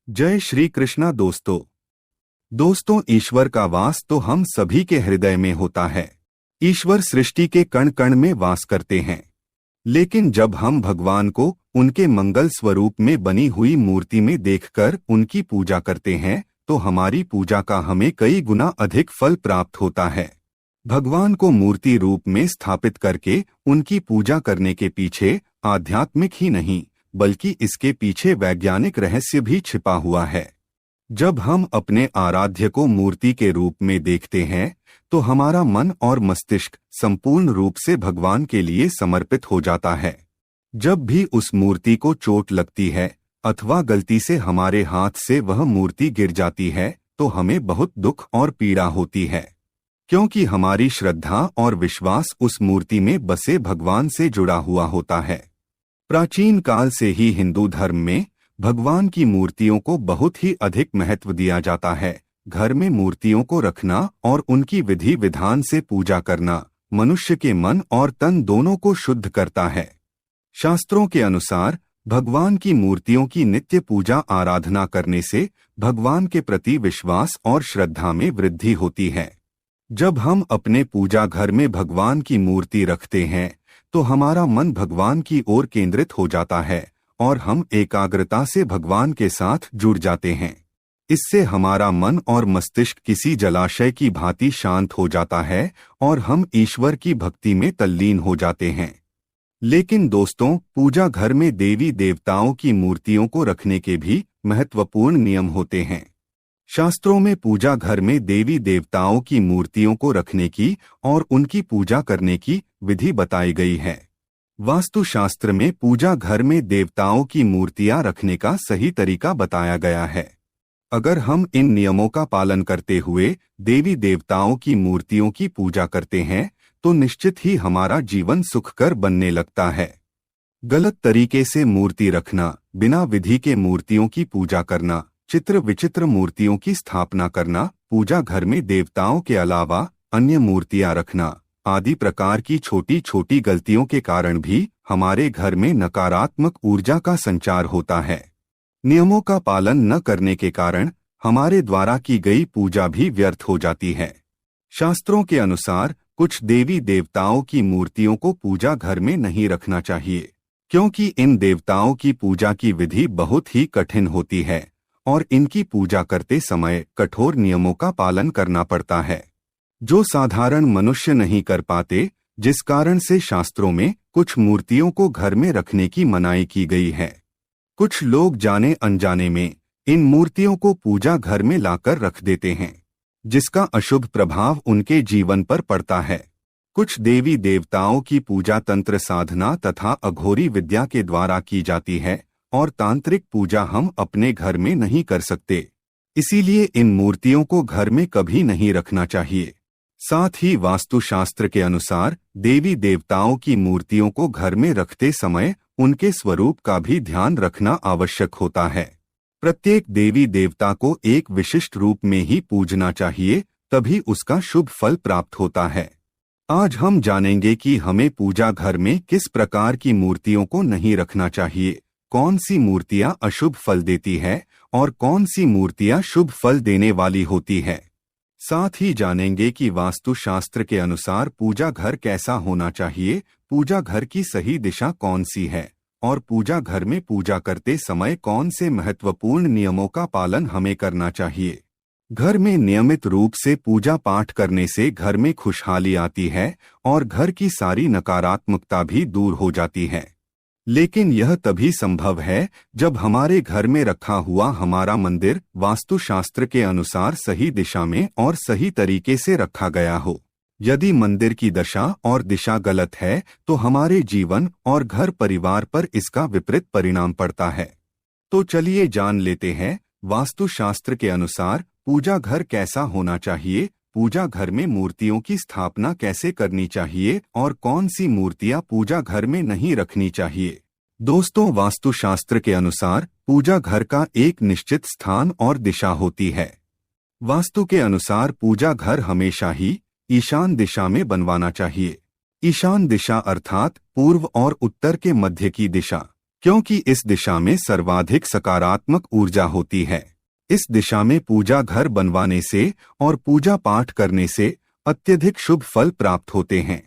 जय श्री कृष्णा दोस्तों ईश्वर का वास तो हम सभी के हृदय में होता है। ईश्वर सृष्टि के कण कण में वास करते हैं। लेकिन जब हम भगवान को उनके मंगल स्वरूप में बनी हुई मूर्ति में देखकर उनकी पूजा करते हैं तो हमारी पूजा का हमें कई गुना अधिक फल प्राप्त होता है। भगवान को मूर्ति रूप में स्थापित करके उनकी पूजा करने के पीछे आध्यात्मिक ही नहीं बल्कि इसके पीछे वैज्ञानिक रहस्य भी छिपा हुआ है। जब हम अपने आराध्य को मूर्ति के रूप में देखते हैं तो हमारा मन और मस्तिष्क संपूर्ण रूप से भगवान के लिए समर्पित हो जाता है। जब भी उस मूर्ति को चोट लगती है अथवा गलती से हमारे हाथ से वह मूर्ति गिर जाती है तो हमें बहुत दुख और पीड़ा होती है, क्योंकि हमारी श्रद्धा और विश्वास उस मूर्ति में बसे भगवान से जुड़ा हुआ होता है। प्राचीन काल से ही हिंदू धर्म में भगवान की मूर्तियों को बहुत ही अधिक महत्व दिया जाता है। घर में मूर्तियों को रखना और उनकी विधि विधान से पूजा करना मनुष्य के मन और तन दोनों को शुद्ध करता है। शास्त्रों के अनुसार भगवान की मूर्तियों की नित्य पूजा आराधना करने से भगवान के प्रति विश्वास और श्रद्धा में वृद्धि होती है। जब हम अपने पूजा घर में भगवान की मूर्ति रखते हैं तो हमारा मन भगवान की ओर केंद्रित हो जाता है और हम एकाग्रता से भगवान के साथ जुड़ जाते हैं। इससे हमारा मन और मस्तिष्क किसी जलाशय की भांति शांत हो जाता है और हम ईश्वर की भक्ति में तल्लीन हो जाते हैं। लेकिन दोस्तों, पूजा घर में देवी देवताओं की मूर्तियों को रखने के भी महत्वपूर्ण नियम होते हैं। शास्त्रों में पूजा घर में देवी देवताओं की मूर्तियों को रखने की और उनकी पूजा करने की विधि बताई गई है। वास्तुशास्त्र में पूजा घर में देवताओं की मूर्तियां रखने का सही तरीका बताया गया है। अगर हम इन नियमों का पालन करते हुए देवी देवताओं की मूर्तियों की पूजा करते हैं तो निश्चित ही हमारा जीवन सुखकर बनने लगता है। गलत तरीके से मूर्ति रखना, बिना विधि के मूर्तियों की पूजा करना, चित्र विचित्र मूर्तियों की स्थापना करना, पूजा घर में देवताओं के अलावा अन्य मूर्तियां रखना आदि प्रकार की छोटी छोटी गलतियों के कारण भी हमारे घर में नकारात्मक ऊर्जा का संचार होता है। नियमों का पालन न करने के कारण हमारे द्वारा की गई पूजा भी व्यर्थ हो जाती है। शास्त्रों के अनुसार कुछ देवी देवताओं की मूर्तियों को पूजा घर में नहीं रखना चाहिए, क्योंकि इन देवताओं की पूजा की विधि बहुत ही कठिन होती है और इनकी पूजा करते समय कठोर नियमों का पालन करना पड़ता है, जो साधारण मनुष्य नहीं कर पाते, जिस कारण से शास्त्रों में कुछ मूर्तियों को घर में रखने की मनाही की गई है। कुछ लोग जाने अनजाने में इन मूर्तियों को पूजा घर में लाकर रख देते हैं, जिसका अशुभ प्रभाव उनके जीवन पर पड़ता है। कुछ देवी देवताओं की पूजा तंत्र साधना तथा अघोरी विद्या के द्वारा की जाती है और तांत्रिक पूजा हम अपने घर में नहीं कर सकते। इसीलिए इन मूर्तियों को घर में कभी नहीं रखना चाहिए। साथ ही वास्तुशास्त्र के अनुसार देवी देवताओं की मूर्तियों को घर में रखते समय उनके स्वरूप का भी ध्यान रखना आवश्यक होता है। प्रत्येक देवी देवता को एक विशिष्ट रूप में ही पूजना चाहिए, तभी उसका शुभ फल प्राप्त होता है। आज हम जानेंगे कि हमें पूजा घर में किस प्रकार की मूर्तियों को नहीं रखना चाहिए, कौन सी मूर्तियां अशुभ फल देती है और कौन सी मूर्तियां शुभ फल देने वाली होती है। साथ ही जानेंगे कि वास्तुशास्त्र के अनुसार पूजा घर कैसा होना चाहिए, पूजा घर की सही दिशा कौन सी है और पूजा घर में पूजा करते समय कौन से महत्वपूर्ण नियमों का पालन हमें करना चाहिए। घर में नियमित रूप से पूजा पाठ करने से घर में खुशहाली आती है और घर की सारी नकारात्मकता भी दूर हो जाती है। लेकिन यह तभी संभव है जब हमारे घर में रखा हुआ हमारा मंदिर वास्तुशास्त्र के अनुसार सही दिशा में और सही तरीके से रखा गया हो। यदि मंदिर की दशा और दिशा गलत है तो हमारे जीवन और घर परिवार पर इसका विपरीत परिणाम पड़ता है। तो चलिए जान लेते हैं वास्तुशास्त्र के अनुसार पूजा घर कैसा होना चाहिए, पूजा घर में मूर्तियों की स्थापना कैसे करनी चाहिए और कौन सी मूर्तियां पूजा घर में नहीं रखनी चाहिए। दोस्तों, वास्तुशास्त्र के अनुसार पूजा घर का एक निश्चित स्थान और दिशा होती है। वास्तु के अनुसार पूजा घर हमेशा ही ईशान दिशा में बनवाना चाहिए। ईशान दिशा अर्थात पूर्व और उत्तर के मध्य की दिशा। क्योंकि इस दिशा में सर्वाधिक सकारात्मक ऊर्जा होती है। इस दिशा में पूजा घर बनवाने से और पूजा पाठ करने से अत्यधिक शुभ फल प्राप्त होते हैं।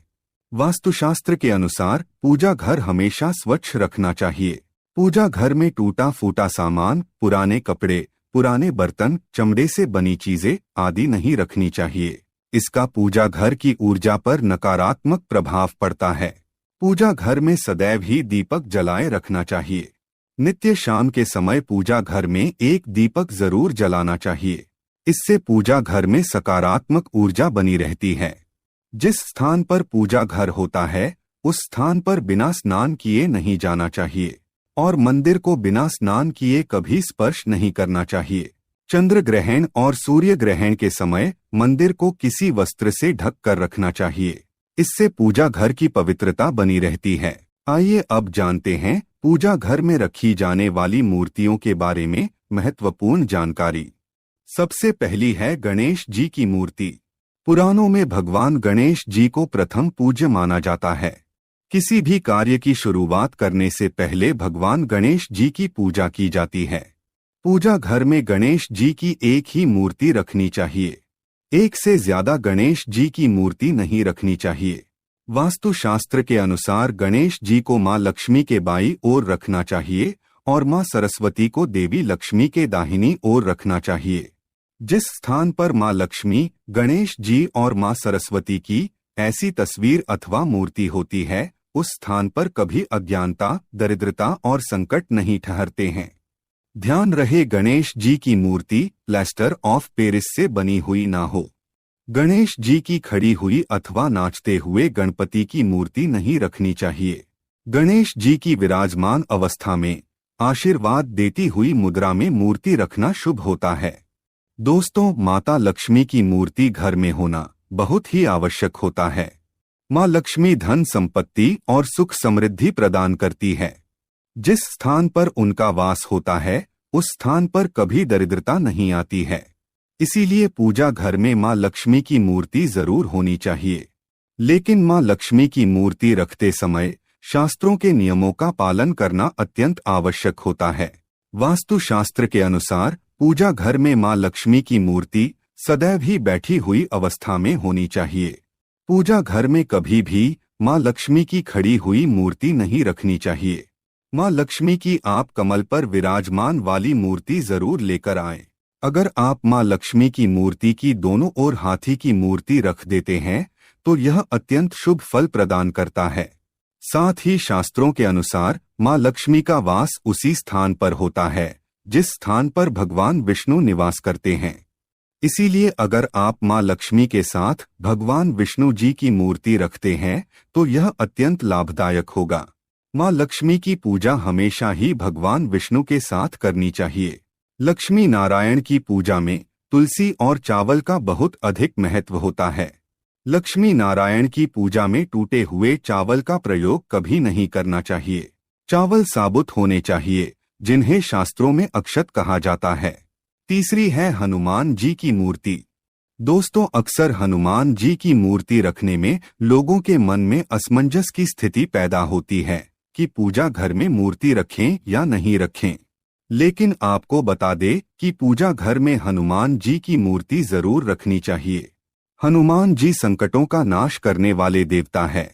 वास्तुशास्त्र के अनुसार पूजा घर हमेशा स्वच्छ रखना चाहिए। पूजा घर में टूटा फूटा सामान, पुराने कपड़े, पुराने बर्तन, चमड़े से बनी चीजें आदि नहीं रखनी चाहिए। इसका पूजा घर की ऊर्जा पर नकारात्मक प्रभाव पड़ता है। पूजा घर में सदैव ही दीपक जलाए रखना चाहिए। नित्य शाम के समय पूजा घर में एक दीपक जरूर जलाना चाहिए। इससे पूजा घर में सकारात्मक ऊर्जा बनी रहती है। जिस स्थान पर पूजा घर होता है उस स्थान पर बिना स्नान किए नहीं जाना चाहिए और मंदिर को बिना स्नान किए कभी स्पर्श नहीं करना चाहिए। चंद्र ग्रहण और सूर्य ग्रहण के समय मंदिर को किसी वस्त्र से ढक कर रखना चाहिए। इससे पूजा घर की पवित्रता बनी रहती है। आइए अब जानते हैं पूजा घर में रखी जाने वाली मूर्तियों के बारे में महत्वपूर्ण जानकारी। सबसे पहली है गणेश जी की मूर्ति। पुराणों में भगवान गणेश जी को प्रथम पूज्य माना जाता है। किसी भी कार्य की शुरुआत करने से पहले भगवान गणेश जी की पूजा की जाती है। पूजा घर में गणेश जी की एक ही मूर्ति रखनी चाहिए। एक से ज्यादा गणेश जी की मूर्ति नहीं रखनी चाहिए। वास्तुशास्त्र के अनुसार गणेश जी को मां लक्ष्मी के बाईं ओर रखना चाहिए और मां सरस्वती को देवी लक्ष्मी के दाहिनी ओर रखना चाहिए। जिस स्थान पर मां लक्ष्मी, गणेश जी और मां सरस्वती की ऐसी तस्वीर अथवा मूर्ति होती है उस स्थान पर कभी अज्ञानता, दरिद्रता और संकट नहीं ठहरते हैं। ध्यान रहे गणेश जी की मूर्ति प्लास्टर ऑफ पेरिस से बनी हुई ना हो। गणेश जी की खड़ी हुई अथवा नाचते हुए गणपति की मूर्ति नहीं रखनी चाहिए। गणेश जी की विराजमान अवस्था में आशीर्वाद देती हुई मुद्रा में मूर्ति रखना शुभ होता है। दोस्तों, माता लक्ष्मी की मूर्ति घर में होना बहुत ही आवश्यक होता है। मां लक्ष्मी धन संपत्ति और सुख समृद्धि प्रदान करती है। जिस स्थान पर उनका वास होता है उस स्थान पर कभी दरिद्रता नहीं आती है। इसीलिए पूजा घर में मां लक्ष्मी की मूर्ति जरूर होनी चाहिए। लेकिन मां लक्ष्मी की मूर्ति रखते समय शास्त्रों के नियमों का पालन करना अत्यंत आवश्यक होता है। वास्तुशास्त्र के अनुसार पूजा घर में मां लक्ष्मी की मूर्ति सदैव ही बैठी हुई अवस्था में होनी चाहिए। पूजा घर में कभी भी मां लक्ष्मी की खड़ी हुई मूर्ति नहीं रखनी चाहिए। मां लक्ष्मी की आप कमल पर विराजमान वाली मूर्ति जरूर लेकर आएं। अगर आप मां लक्ष्मी की मूर्ति की दोनों ओर हाथी की मूर्ति रख देते हैं तो यह अत्यंत शुभ फल प्रदान करता है। साथ ही शास्त्रों के अनुसार मां लक्ष्मी का वास उसी स्थान पर होता है जिस स्थान पर भगवान विष्णु निवास करते हैं। इसीलिए अगर आप मां लक्ष्मी के साथ भगवान विष्णु जी की मूर्ति रखते हैं तो यह अत्यंत लाभदायक होगा। मां लक्ष्मी की पूजा हमेशा ही भगवान विष्णु के साथ करनी चाहिए। लक्ष्मी नारायण की पूजा में तुलसी और चावल का बहुत अधिक महत्व होता है। लक्ष्मी नारायण की पूजा में टूटे हुए चावल का प्रयोग कभी नहीं करना चाहिए। चावल साबुत होने चाहिए जिन्हें शास्त्रों में अक्षत कहा जाता है। तीसरी है हनुमान जी की मूर्ति। दोस्तों, अक्सर हनुमान जी की मूर्ति रखने में लोगों के मन में असमंजस की स्थिति पैदा होती है कि पूजा घर में मूर्ति रखें या नहीं रखें। लेकिन आपको बता दे कि पूजा घर में हनुमान जी की मूर्ति जरूर रखनी चाहिए। हनुमान जी संकटों का नाश करने वाले देवता है।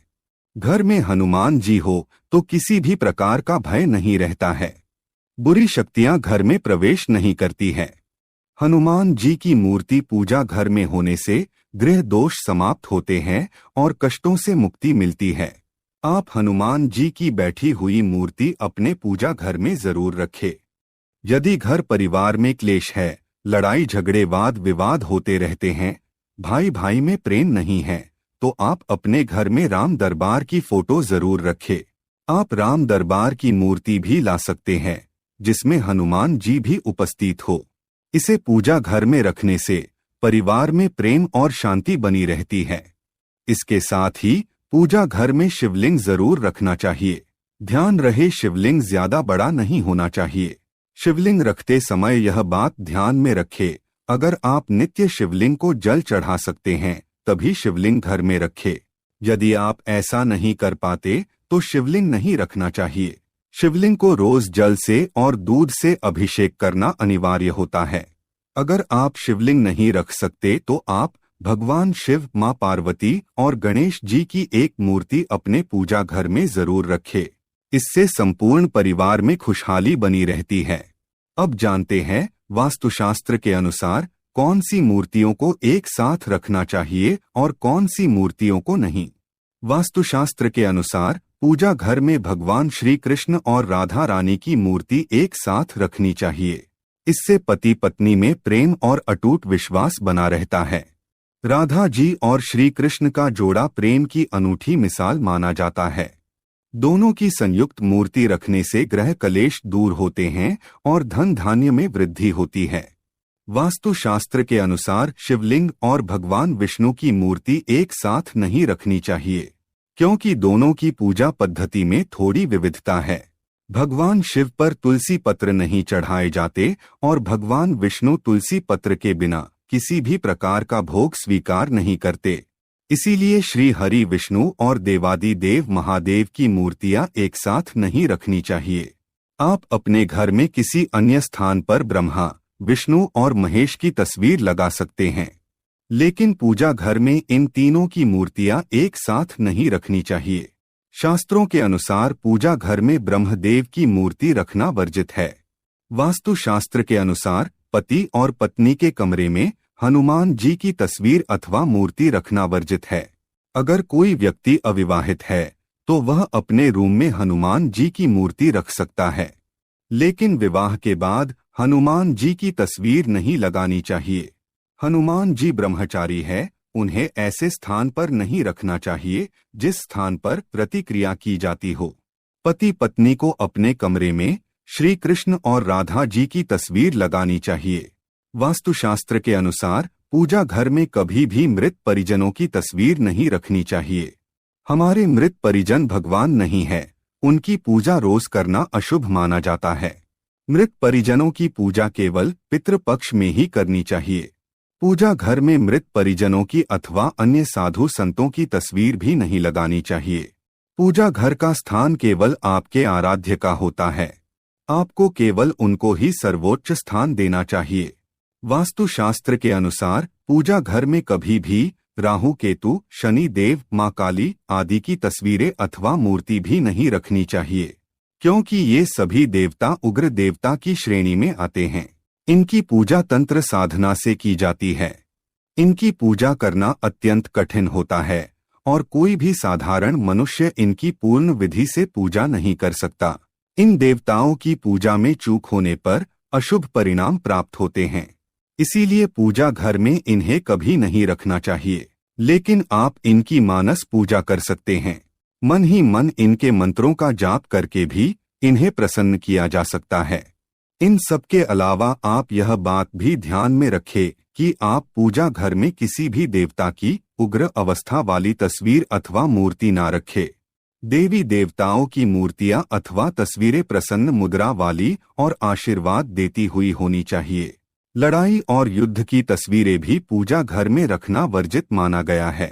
घर में हनुमान जी हो तो किसी भी प्रकार का भय नहीं रहता है। बुरी शक्तियां घर में प्रवेश नहीं करती है। हनुमान जी की मूर्ति पूजा घर में होने से गृह दोष समाप्त होते हैं और कष्टों से मुक्ति मिलती है। आप हनुमान जी की बैठी हुई मूर्ति अपने पूजा घर में जरूर रखें। यदि घर परिवार में क्लेश है, लड़ाई झगड़े वाद विवाद होते रहते हैं, भाई भाई में प्रेम नहीं है, तो आप अपने घर में राम दरबार की फोटो जरूर रखें। आप राम दरबार की मूर्ति भी ला सकते हैं जिसमें हनुमान जी भी उपस्थित हो। इसे पूजा घर में रखने से परिवार में प्रेम और शांति बनी रहती है। इसके साथ ही पूजा घर में शिवलिंग जरूर रखना चाहिए। ध्यान रहे शिवलिंग ज्यादा बड़ा नहीं होना चाहिए। शिवलिंग रखते समय यह बात ध्यान में रखें, अगर आप नित्य शिवलिंग को जल चढ़ा सकते हैं तभी शिवलिंग घर में रखें। यदि आप ऐसा नहीं कर पाते तो शिवलिंग नहीं रखना चाहिए। शिवलिंग को रोज जल से और दूध से अभिषेक करना अनिवार्य होता है। अगर आप शिवलिंग नहीं रख सकते तो आप भगवान शिव, मां पार्वती और गणेश जी की एक मूर्ति अपने पूजा घर में जरूर रखें। इससे संपूर्ण परिवार में खुशहाली बनी रहती है। अब जानते हैं वास्तुशास्त्र के अनुसार कौन सी मूर्तियों को एक साथ रखना चाहिए और कौन सी मूर्तियों को नहीं। वास्तुशास्त्र के अनुसार पूजा घर में भगवान श्री कृष्ण और राधा रानी की मूर्ति एक साथ रखनी चाहिए। इससे पति पत्नी में प्रेम और अटूट विश्वास बना रहता है। राधा जी और श्री कृष्ण का जोड़ा प्रेम की अनूठी मिसाल माना जाता है। दोनों की संयुक्त मूर्ति रखने से ग्रह कलेश दूर होते हैं और धन धान्य में वृद्धि होती है। वास्तुशास्त्र के अनुसार शिवलिंग और भगवान विष्णु की मूर्ति एक साथ नहीं रखनी चाहिए, क्योंकि दोनों की पूजा पद्धति में थोड़ी विविधता है। भगवान शिव पर तुलसी पत्र नहीं चढ़ाए जाते और भगवान विष्णु तुलसी पत्र के बिना किसी भी प्रकार का भोग स्वीकार नहीं करते। इसीलिए श्री हरि विष्णु और देवादि देव महादेव की मूर्तियां एक साथ नहीं रखनी चाहिए। आप अपने घर में किसी अन्य स्थान पर ब्रह्मा, विष्णु और महेश की तस्वीर लगा सकते हैं, लेकिन पूजा घर में इन तीनों की मूर्तियां एक साथ नहीं रखनी चाहिए। शास्त्रों के अनुसार पूजा घर में ब्रह्मदेव की मूर्ति रखना वर्जित है। वास्तुशास्त्र के अनुसार पति और पत्नी के कमरे में हनुमान जी की तस्वीर अथवा मूर्ति रखना वर्जित है। अगर कोई व्यक्ति अविवाहित है तो वह अपने रूम में हनुमान जी की मूर्ति रख सकता है, लेकिन विवाह के बाद हनुमान जी की तस्वीर नहीं लगानी चाहिए। हनुमान जी ब्रह्मचारी है, उन्हें ऐसे स्थान पर नहीं रखना चाहिए जिस स्थान पर प्रतिक्रिया की जाती हो। पति पत्नी को अपने कमरे में श्री कृष्ण और राधा जी की तस्वीर लगानी चाहिए। वास्तुशास्त्र के अनुसार पूजा घर में कभी भी मृत परिजनों की तस्वीर नहीं रखनी चाहिए। हमारे मृत परिजन भगवान नहीं है, उनकी पूजा रोज करना अशुभ माना जाता है। मृत परिजनों की पूजा केवल पितृपक्ष में ही करनी चाहिए। पूजा घर में मृत परिजनों की अथवा अन्य साधु संतों की तस्वीर भी नहीं लगानी चाहिए। पूजा घर का स्थान केवल आपके आराध्य का होता है, आपको केवल उनको ही सर्वोच्च स्थान देना चाहिए। वास्तुशास्त्र के अनुसार पूजा घर में कभी भी राहु, केतु, शनि देव, मां काली आदि की तस्वीरें अथवा मूर्ति भी नहीं रखनी चाहिए, क्योंकि ये सभी देवता उग्र देवता की श्रेणी में आते हैं। इनकी पूजा तंत्र साधना से की जाती है। इनकी पूजा करना अत्यंत कठिन होता है और कोई भी साधारण मनुष्य इनकी पूर्ण विधि से पूजा नहीं कर सकता। इन देवताओं की पूजा में चूक होने पर अशुभ परिणाम प्राप्त होते हैं। इसीलिए पूजा घर में इन्हें कभी नहीं रखना चाहिए, लेकिन आप इनकी मानस पूजा कर सकते हैं। मन ही मन इनके मंत्रों का जाप करके भी इन्हें प्रसन्न किया जा सकता है। इन सब के अलावा आप यह बात भी ध्यान में रखें कि आप पूजा घर में किसी भी देवता की उग्र अवस्था वाली तस्वीर अथवा मूर्ति ना रखें। देवी देवताओं की मूर्तियां अथवा तस्वीरें प्रसन्न मुद्रा वाली और आशीर्वाद देती हुई होनी चाहिए। लड़ाई और युद्ध की तस्वीरें भी पूजा घर में रखना वर्जित माना गया है।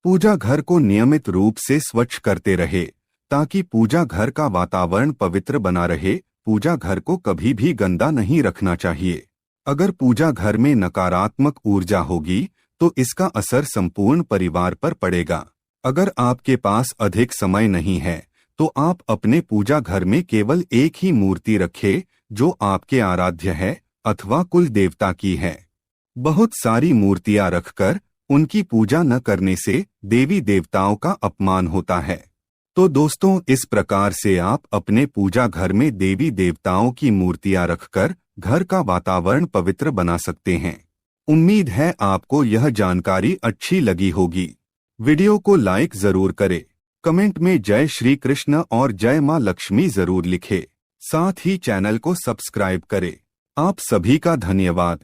पूजा घर को नियमित रूप से स्वच्छ करते रहे ताकि पूजा घर का वातावरण पवित्र बना रहे। पूजा घर को कभी भी गंदा नहीं रखना चाहिए। अगर पूजा घर में नकारात्मक ऊर्जा होगी तो इसका असर संपूर्ण परिवार पर पड़ेगा। अगर आपके पास अधिक समय नहीं है तो आप अपने पूजा घर में केवल एक ही मूर्ति रखें जो आपके आराध्य है अथवा कुल देवता की है। बहुत सारी मूर्तियां रखकर उनकी पूजा न करने से देवी देवताओं का अपमान होता है। तो दोस्तों, इस प्रकार से आप अपने पूजा घर में देवी देवताओं की मूर्तियां रखकर घर का वातावरण पवित्र बना सकते हैं। उम्मीद है आपको यह जानकारी अच्छी लगी होगी। वीडियो को लाइक जरूर करें, कमेंट में जय श्री कृष्ण और जय मां लक्ष्मी जरूर लिखें। साथ ही चैनल को सब्सक्राइब करें। आप सभी का धन्यवाद।